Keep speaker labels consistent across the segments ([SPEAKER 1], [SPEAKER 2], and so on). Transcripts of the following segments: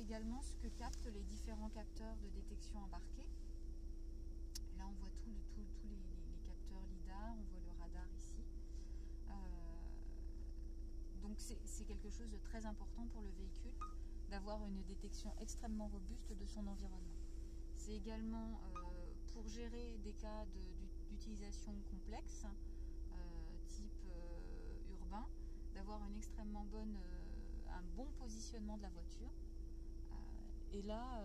[SPEAKER 1] également ce que captent les différents capteurs de détection embarqués. Là, on voit tous les capteurs LIDAR, on voit le radar ici. Donc c'est quelque chose de très important pour le véhicule, d'avoir une détection extrêmement robuste de son environnement. C'est également pour gérer des cas d'utilisation complexe, type urbain, d'avoir un bon positionnement de la voiture. Et là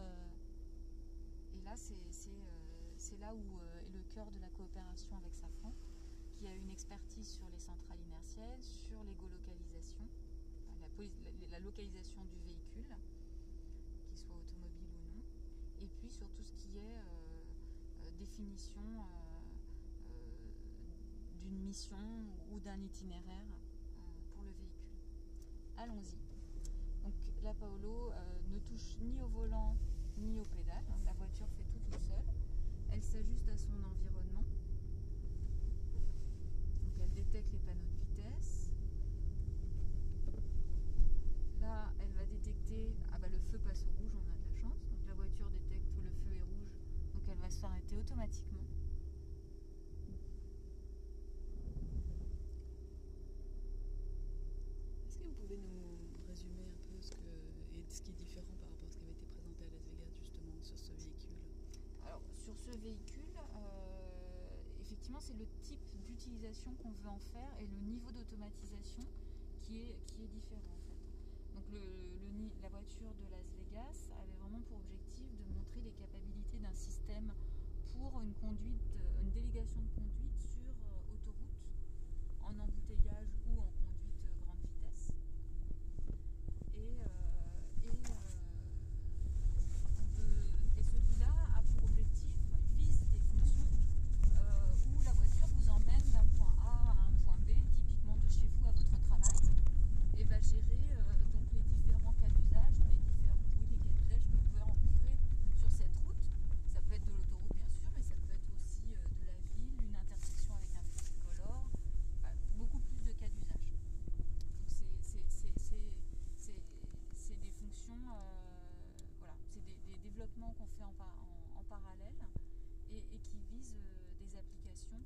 [SPEAKER 1] c'est là où est le cœur de la coopération avec Safran, qui a une expertise sur les centrales inertielles, sur l'écolocalisation, la localisation du véhicule, qu'il soit automobile ou non, et puis sur tout ce qui est définition d'une mission ou d'un itinéraire pour le véhicule. Allons-y. Donc la Paolo ne touche ni au volant ni aux pédales, la voiture fait tout toute seule, elle s'ajuste à son environnement, donc elle détecte les panneaux de vitesse. Là elle va détecter, le feu passe au rouge, on a de la chance, donc la voiture détecte que le feu est rouge, donc elle va s'arrêter automatiquement.
[SPEAKER 2] Est-ce que vous pouvez nous résumer un peu ce qui est différent par rapport à ce qui avait été présenté à Las Vegas justement sur ce véhicule?
[SPEAKER 1] Alors sur ce véhicule, effectivement c'est le type d'utilisation qu'on veut en faire et le niveau d'automatisation qui est différent en fait. Donc la voiture de Las Vegas avait vraiment pour objectif de montrer les capacités d'un système pour une délégation de conduite sur autoroute, en embouteillage ou en conduite grande vitesse. Et celui-là a pour objectif, vise des fonctions où la voiture vous emmène d'un point A à un point B, typiquement de chez vous à votre travail, et va gérer donc les différents cas d'usage, les cas d'usage que vous pouvez rencontrer sur cette route. Ça peut être de l'autoroute bien sûr, mais ça peut être aussi de la ville, une intersection avec un feu tricolore, beaucoup plus de cas d'usage. Donc c'est des fonctions, c'est des développements qu'on fait en parallèle et qui visent des applications